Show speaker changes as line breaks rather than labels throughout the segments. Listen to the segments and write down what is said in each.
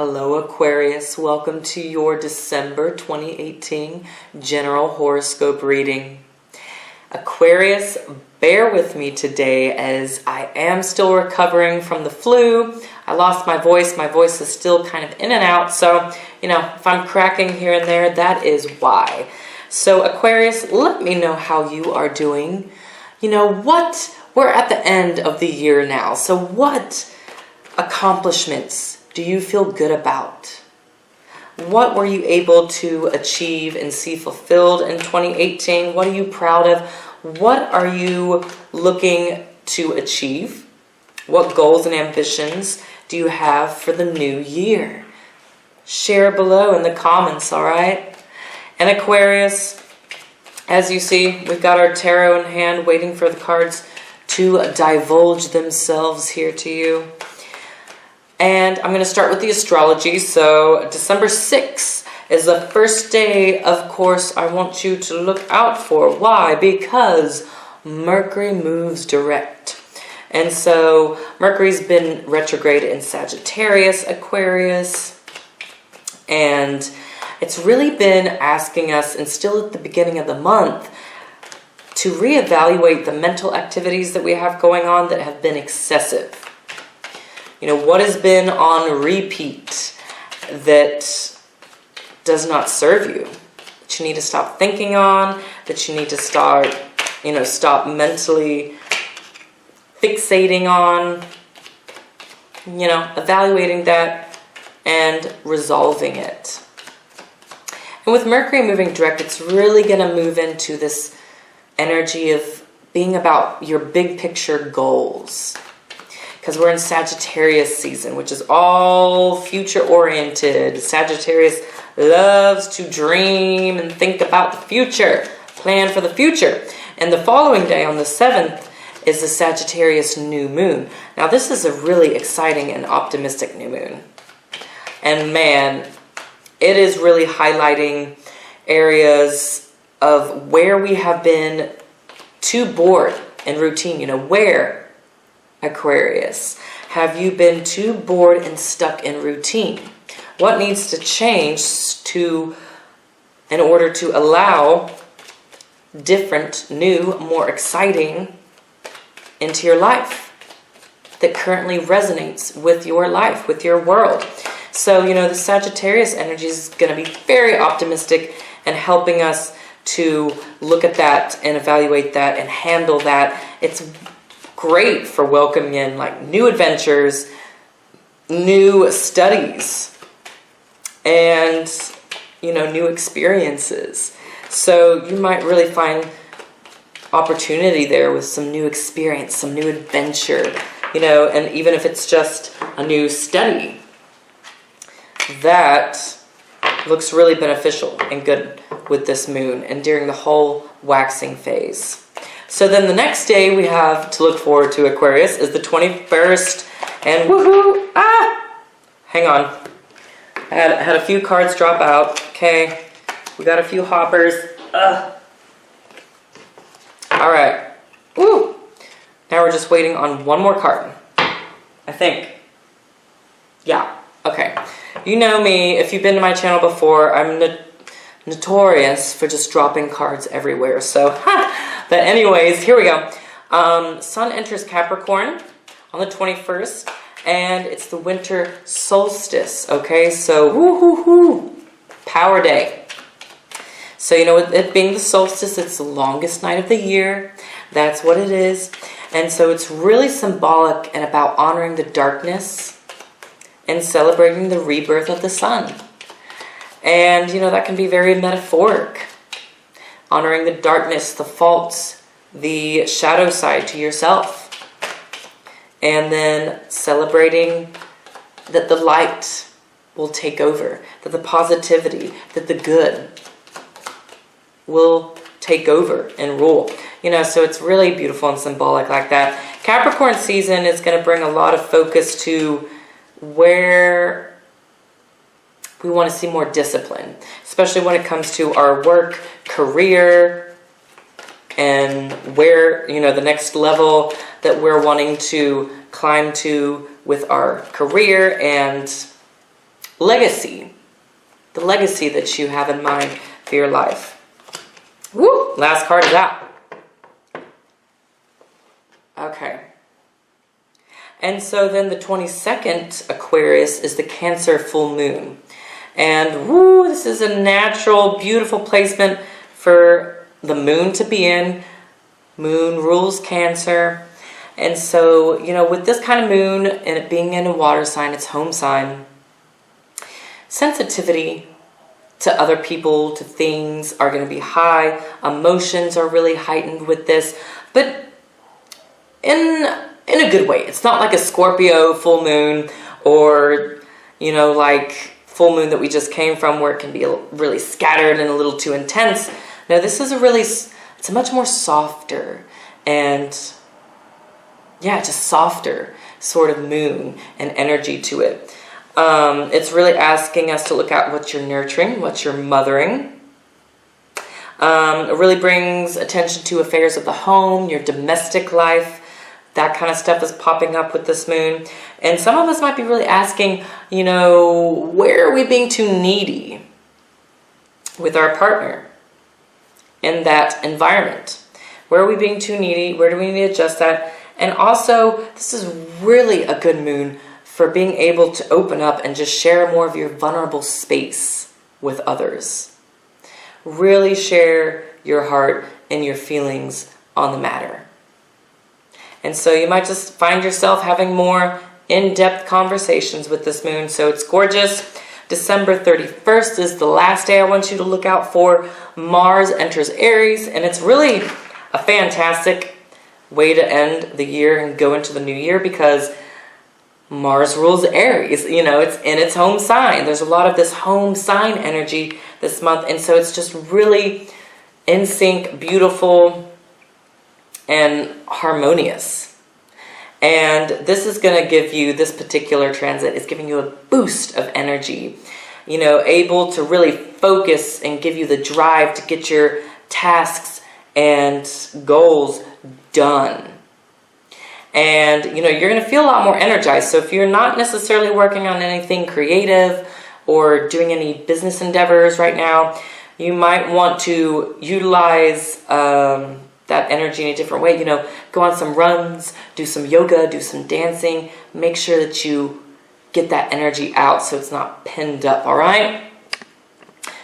Hello Aquarius, welcome to your December 2018 general horoscope reading. Aquarius, bear with me today as I am still recovering from the flu. I lost my voice is still kind of in and out, so if I'm cracking here and there, that is why. So Aquarius, let me know how you are doing. We're at the end of the year now, so what accomplishments do you feel good about? What were you able to achieve and see fulfilled in 2018? What are you proud of? What are you looking to achieve? What goals and ambitions do you have for the new year? Share below in the comments, all right? And Aquarius, as you see, we've got our tarot in hand waiting for the cards to divulge themselves here to you. And I'm going to start with the astrology. So December 6th is the first day, of course, I want you to look out for. Why? Because Mercury moves direct. And so Mercury's been retrograde in Sagittarius, Aquarius. And it's really been asking us, and still at the beginning of the month, to reevaluate the mental activities that we have going on that have been excessive. What has been on repeat that does not serve you, that you need to stop thinking on, that you need to start mentally fixating on, evaluating that and resolving it. And with Mercury moving direct, it's really going to move into this energy of being about your big picture goals. Because we're in Sagittarius season, which is all future oriented. Sagittarius loves to dream and think about the future, plan for the future. And the following day on the 7th is the Sagittarius new moon. Now this is a really exciting and optimistic new moon. And man, it is really highlighting areas of where we have been too bored and routine. Where, Aquarius, have you been too bored and stuck in routine? What needs to change in order to allow different, new, more exciting into your life that currently resonates with your life, with your world? So, the Sagittarius energy is going to be very optimistic and helping us to look at that and evaluate that and handle that. It's great for welcoming in new adventures, new studies, and new experiences. So you might really find opportunity there with some new experience, some new adventure, and even if it's just a new study, that looks really beneficial and good with this moon and during the whole waxing phase. So then the next day we have to look forward to, Aquarius, is the 21st. And woohoo! Hang on. I had a few cards drop out. Okay. We got a few hoppers. Alright. Woo! Now we're just waiting on one more card. I think. Yeah. Okay. You know me. If you've been to my channel before, I'm notorious for just dropping cards everywhere. So, but anyways, here we go. Sun enters Capricorn on the 21st, and it's the winter solstice, okay? So, woo-hoo-hoo, power day. So, with it being the solstice, it's the longest night of the year. That's what it is. And so it's really symbolic and about honoring the darkness and celebrating the rebirth of the sun. And, that can be very metaphoric. Honoring the darkness, the faults, the shadow side to yourself. And then celebrating that the light will take over. That the positivity, that the good will take over and rule. So it's really beautiful and symbolic like that. Capricorn season is going to bring a lot of focus to where we want to see more discipline, especially when it comes to our work, career, and where, the next level that we're wanting to climb to with our career and legacy. The legacy that you have in mind for your life. Woo! Last card is out. Okay. And so then the 22nd Aquarius is the Cancer full moon. And woo, this is a natural, beautiful placement for the moon to be in. Moon rules Cancer. And so, you know, with this kind of moon and it being in a water sign, it's home sign, sensitivity to other people, to things are going to be high. Emotions are really heightened with this, but in a good way. It's not like a Scorpio full moon or, you know, like full moon that we just came from where it can be really scattered and a little too intense. No, this is it's a much more softer and, yeah, just softer sort of moon and energy to it. It's really asking us to look at what you're nurturing, what you're mothering. It really brings attention to affairs of the home, your domestic life. That kind of stuff is popping up with this moon. And some of us might be really asking, you know, where are we being too needy with our partner in that environment? Where are we being too needy? Where do we need to adjust that? And also, this is really a good moon for being able to open up and just share more of your vulnerable space with others. Really share your heart and your feelings on the matter. And so you might just find yourself having more in-depth conversations with this moon. So it's gorgeous. December 31st is the last day I want you to look out for. Mars enters Aries, and it's really a fantastic way to end the year and go into the new year because Mars rules Aries. You know, it's in its home sign. There's a lot of this home sign energy this month, and so it's just really in sync, beautiful, and harmonious. And this is going to give you, this particular transit is giving you a boost of energy, you know, able to really focus and give you the drive to get your tasks and goals done. And, you know, you're going to feel a lot more energized. So if you're not necessarily working on anything creative or doing any business endeavors right now, you might want to utilize that energy in a different way. You know, go on some runs, do some yoga, do some dancing. Make sure that you get that energy out so it's not pinned up, all right?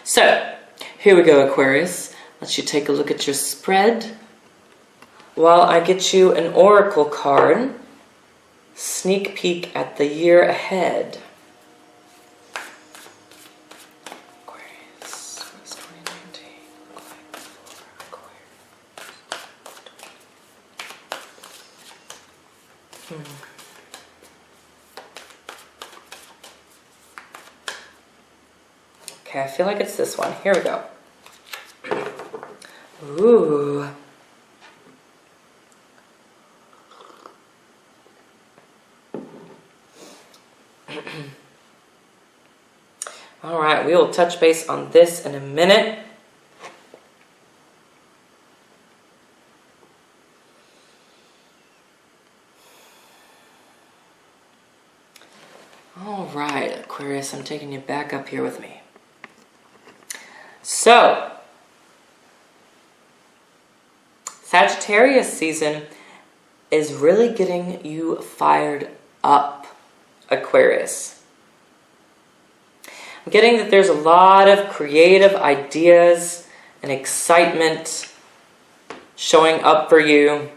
So, here we go, Aquarius. Let you take a look at your spread while I get you an oracle card. Sneak peek at the year ahead. Aquarius, what does 2019 look like for Aquarius? Okay, I feel like it's this one. Here we go. Ooh. All right, we will touch base on this in a minute. All right, Aquarius, I'm taking you back up here with me. So, Sagittarius season is really getting you fired up, Aquarius. I'm getting that there's a lot of creative ideas and excitement showing up for you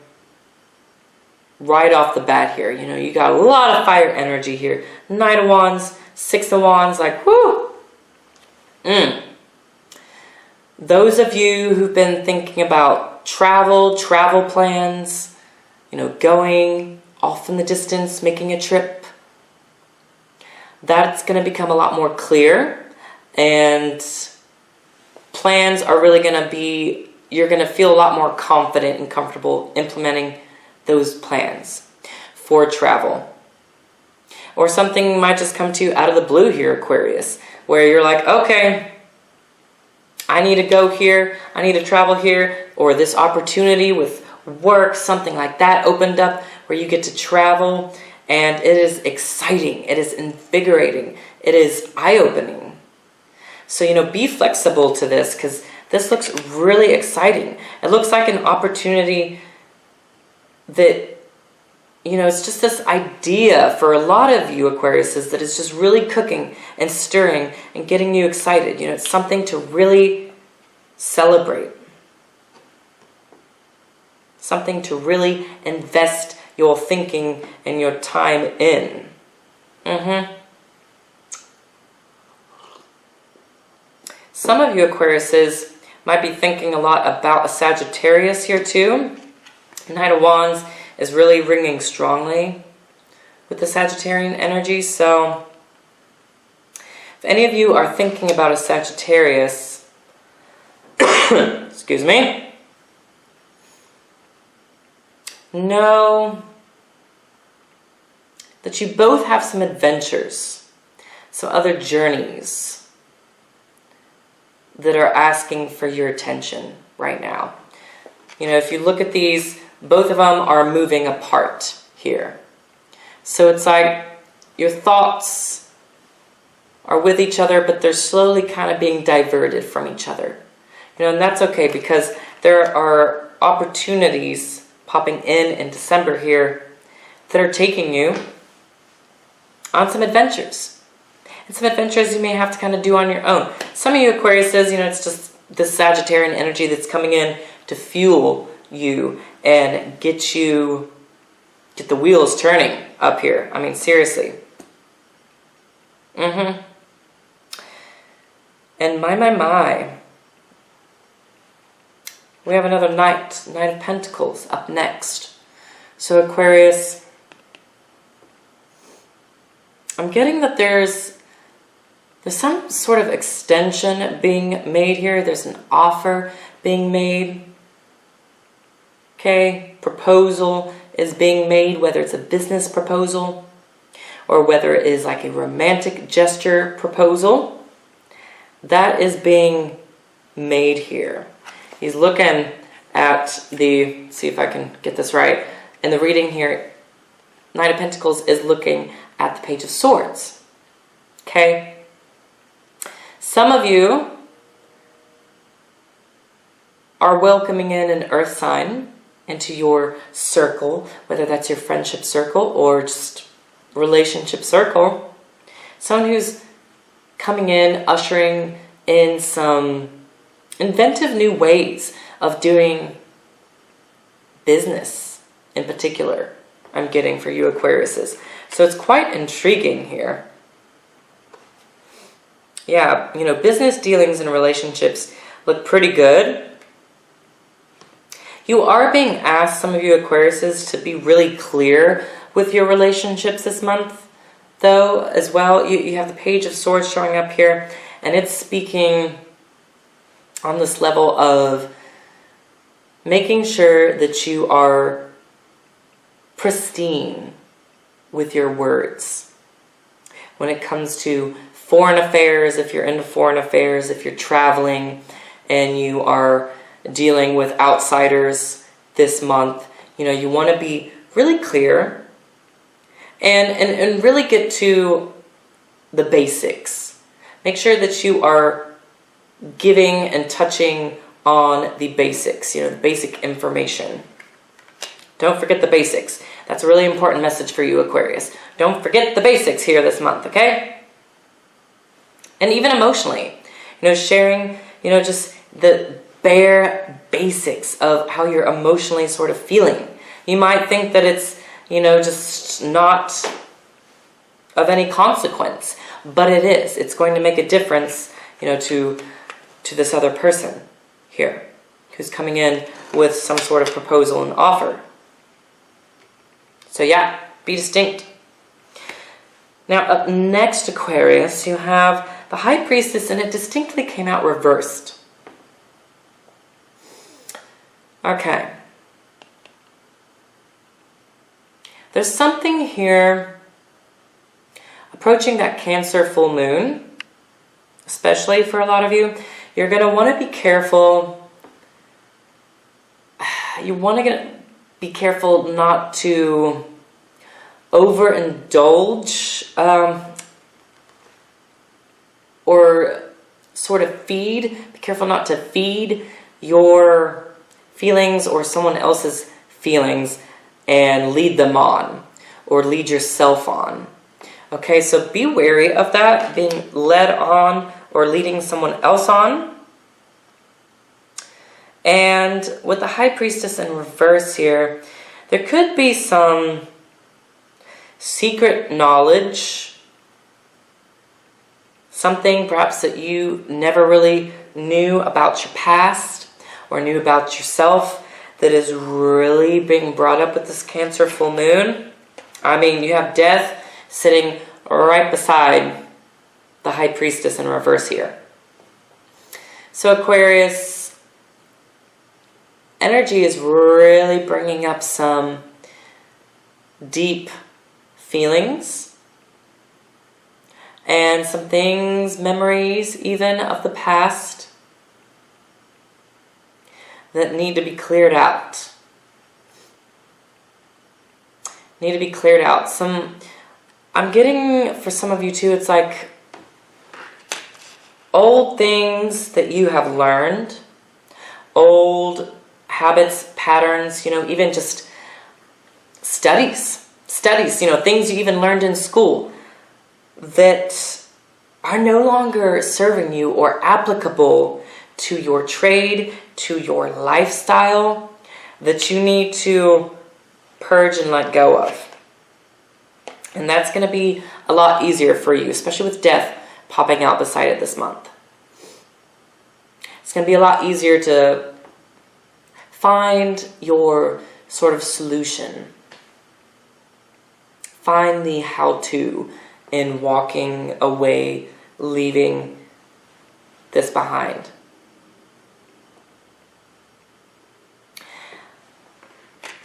right off the bat here. You know, you got a lot of fire energy here. Knight of Wands, Six of Wands, like, whoo! Those of you who've been thinking about travel plans, you know, going off in the distance, making a trip, that's going to become a lot more clear, and plans are really going to be, you're going to feel a lot more confident and comfortable implementing those plans for travel. Or something might just come to you out of the blue here, Aquarius, where you're like, okay, I need to go here, I need to travel here, or this opportunity with work, something like that opened up where you get to travel And it is exciting. It is invigorating. It is eye-opening. So, be flexible to this, because this looks really exciting. It looks like an opportunity that, it's just this idea for a lot of you Aquariuses that is just really cooking and stirring and getting you excited. It's something to really celebrate. Something to really invest your thinking and your time in. Some of you Aquariuses might be thinking a lot about a Sagittarius here too. Knight of Wands is really ringing strongly with the Sagittarian energy. So if any of you are thinking about a Sagittarius, excuse me, know that you both have some adventures, so other journeys that are asking for your attention right now. If you look at these, both of them are moving apart here. So it's like your thoughts are with each other, but they're slowly kind of being diverted from each other. And that's okay, because there are opportunities popping in December here that are taking you on some adventures. And some adventures you may have to kind of do on your own. Some of you Aquariuses, it's just this Sagittarian energy that's coming in to fuel you and get the wheels turning up here. I mean, seriously. And my. We have another Knight of Pentacles up next. So Aquarius, I'm getting that there's some sort of extension being made here. There's an offer being made. Okay, proposal is being made, whether it's a business proposal or whether it is like a romantic gesture proposal. That is being made here. He's looking at see if I can get this right. In the reading here, Knight of Pentacles is looking at the Page of Swords. Okay? Some of you are welcoming in an earth sign into your circle, whether that's your friendship circle or just relationship circle. Someone who's coming in, ushering in some inventive new ways of doing business in particular, I'm getting for you Aquariuses. So it's quite intriguing here. Yeah, business dealings and relationships look pretty good. You are being asked, some of you Aquariuses, to be really clear with your relationships this month, though, as well. You have the Page of Swords showing up here, and it's speaking on this level of making sure that you are pristine with your words. When it comes to foreign affairs, if you're into foreign affairs, if you're traveling and you are dealing with outsiders this month, you want to be really clear and really get to the basics. Make sure that you are giving and touching on the basics, the basic information. Don't forget the basics. That's a really important message for you, Aquarius. Don't forget the basics here this month, okay? And even emotionally, sharing, just the bare basics of how you're emotionally sort of feeling. You might think that it's, just not of any consequence, but it is. It's going to make a difference, to this other person here who's coming in with some sort of proposal and offer. So yeah, be distinct. Now up next, Aquarius, you have the High Priestess, and it distinctly came out reversed. Okay. There's something here approaching that Cancer full moon, especially for a lot of you. You're going to want to be careful. You want to be careful not to overindulge or sort of feed. Be careful not to feed your feelings or someone else's feelings and lead them on or lead yourself on. Okay, so be wary of that, being led on or leading someone else on. And with the High Priestess in reverse here, there could be some secret knowledge, something perhaps that you never really knew about your past or knew about yourself that is really being brought up with this Cancer full moon. I mean, you have death sitting right beside the High Priestess in reverse here. So Aquarius, energy is really bringing up some deep feelings and some things, memories even of the past that need to be cleared out. Need to be cleared out. I'm getting, for some of you too, it's like old things that you have learned, old habits, patterns, even just studies, things you even learned in school that are no longer serving you or applicable to your trade, to your lifestyle, that you need to purge and let go of. And that's going to be a lot easier for you, especially with death popping out beside it this month. It's going to be a lot easier to find your sort of solution. Find the how-to in walking away, leaving this behind.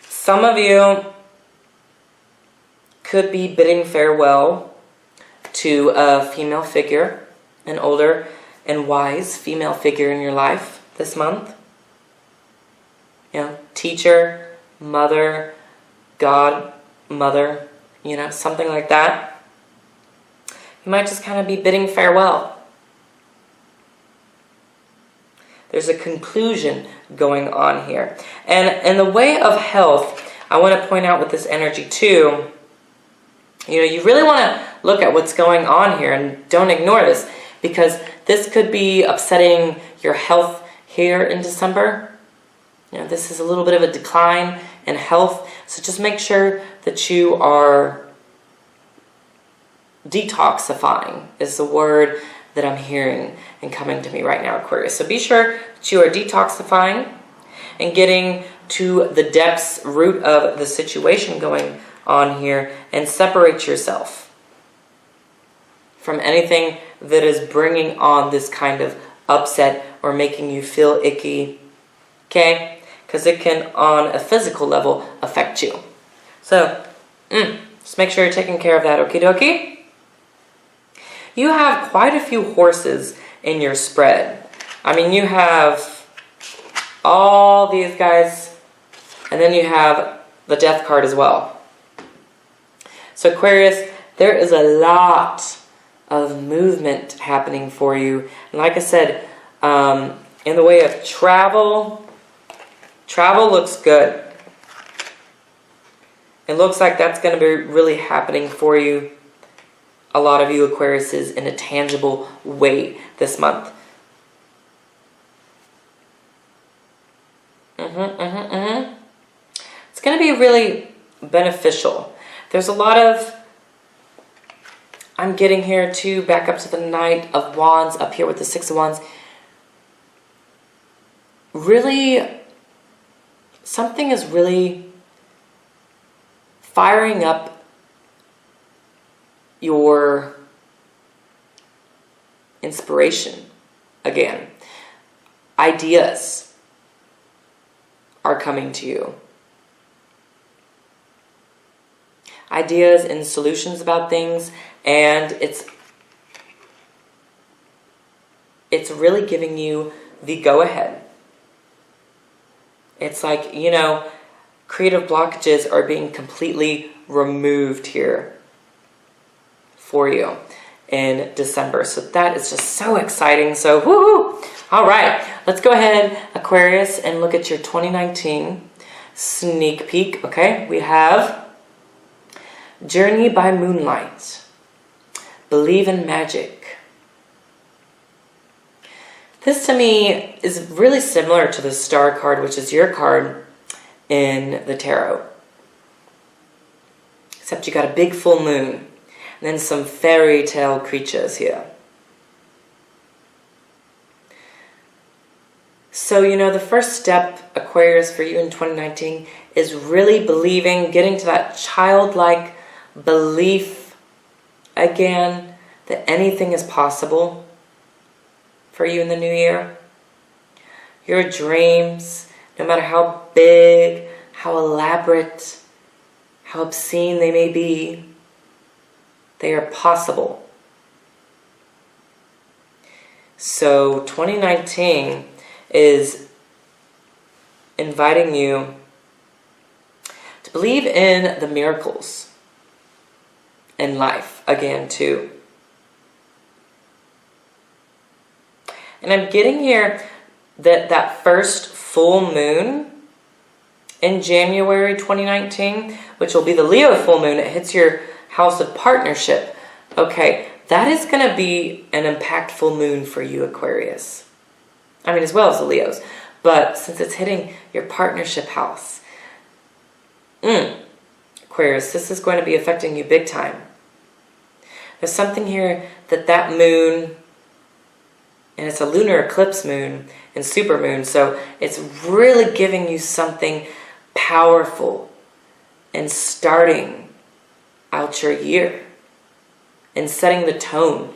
Some of you could be bidding farewell to a female figure, an older and wise female figure in your life this month. Teacher, mother, godmother, something like that. You might just kind of be bidding farewell. There's a conclusion going on here. And in the way of health, I want to point out with this energy too, you really want to look at what's going on here and don't ignore this, because this could be upsetting your health here in December. This is a little bit of a decline in health, so just make sure that you are detoxifying is the word that I'm hearing and coming to me right now, Aquarius. So be sure that you are detoxifying and getting to the depths, root of the situation going on here, and separate yourself from anything that is bringing on this kind of upset or making you feel icky, okay? Because it can, on a physical level, affect you. So, just make sure you're taking care of that, okie dokie? You have quite a few horses in your spread. I mean, you have all these guys, and then you have the death card as well. So Aquarius, there is a lot of movement happening for you. And like I said, in the way of travel looks good. It looks like that's going to be really happening for you. A lot of you Aquariuses in a tangible way this month. It's going to be really beneficial. There's a lot of, I'm getting here too, back up to the Knight of Wands, up here with the Six of Wands. Really, something is really firing up your inspiration again. Ideas are coming to you. Ideas and solutions about things, and it's really giving you the go-ahead. It's like, creative blockages are being completely removed here for you in December. So that is just so exciting. So woohoo! All right, let's go ahead, Aquarius, and look at your 2019 sneak peek. Okay, we have Journey by Moonlight, Believe in Magic. This to me is really similar to the Star card, which is your card in the tarot. Except you got a big full moon and then some fairy tale creatures here. So, you know, the first step, Aquarius, for you in 2019 is really believing, getting to that childlike belief again that anything is possible for you in the new year. Your dreams, no matter how big, how elaborate, how obscene they may be, they are possible. So 2019 is inviting you to believe in the miracles in life again too. And I'm getting here that that first full moon in January 2019, which will be the Leo full moon, it hits your house of partnership. Okay, that is going to be an impactful moon for you, Aquarius. I mean, as well as the Leos. But since it's hitting your partnership house, Aquarius, this is going to be affecting you big time. There's something here that moon, and it's a lunar eclipse moon and super moon, so it's really giving you something powerful and starting out your year and setting the tone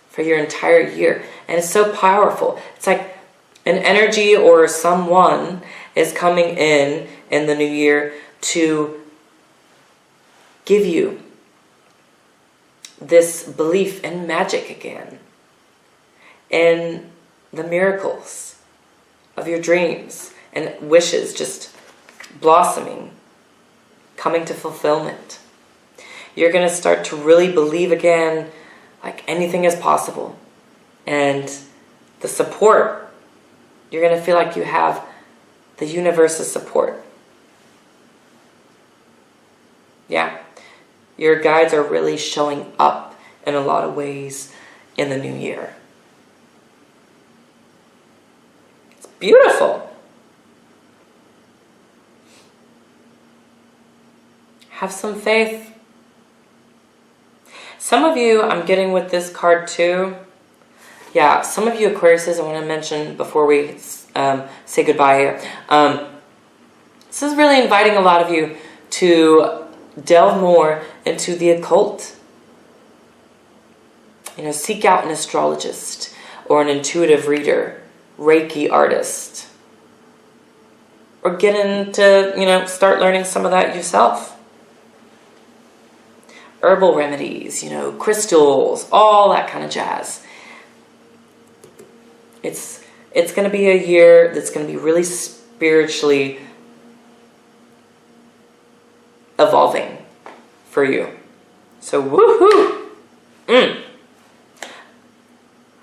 for your entire year. And it's so powerful. It's like an energy or someone is coming in the new year to give you this belief in magic again, in the miracles of your dreams and wishes just blossoming, coming to fulfillment. You're going to start to really believe again, like anything is possible. And the support, you're going to feel like you have the universe's support. Yeah. Your guides are really showing up in a lot of ways in the new year. It's beautiful. Have some faith. Some of you, I'm getting with this card too. Yeah, some of you Aquariuses, I want to mention before we say goodbye here. This is really inviting a lot of you to delve more into the occult. You know, seek out an astrologist or an intuitive reader, Reiki artist. Or get into, you know, start learning some of that yourself. Herbal remedies, you know, crystals, all that kind of jazz. It's going to be a year that's going to be really spiritually evolving for you. So woohoo!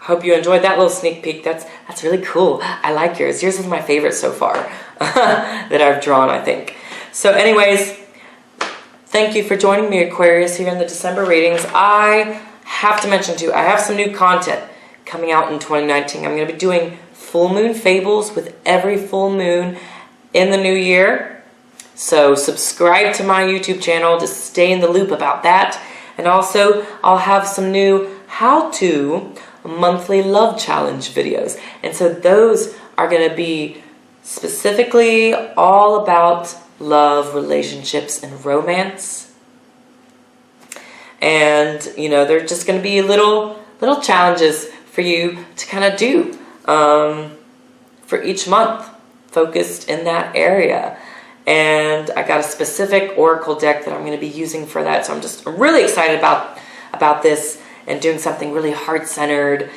Hope you enjoyed that little sneak peek. That's really cool. I like yours. Yours is my favorite so far that I've drawn, I think. So anyways, thank you for joining me, Aquarius, here in the December readings. I have to mention too, I have some new content coming out in 2019. I'm going to be doing full moon fables with every full moon in the new year. So subscribe to my YouTube channel to stay in the loop about that. And also, I'll have some new how-to monthly love challenge videos. And so those are going to be specifically all about love, relationships, and romance. And, you know, they're just going to be little challenges for you to kind of do for each month, focused in that area. And I got a specific oracle deck that I'm going to be using for that. So I'm really excited about this and doing something really heart-centered.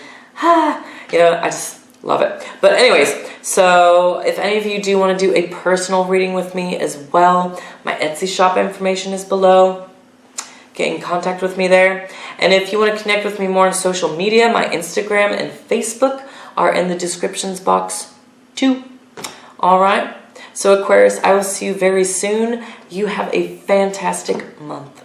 You know, I just Love it. But anyways, so if any of you do want to do a personal reading with me as well, my Etsy shop information is below. Get in contact with me there. And if you want to connect with me more on social media, my Instagram and Facebook are in the descriptions box too. All right. So Aquarius, I will see you very soon. You have a fantastic month.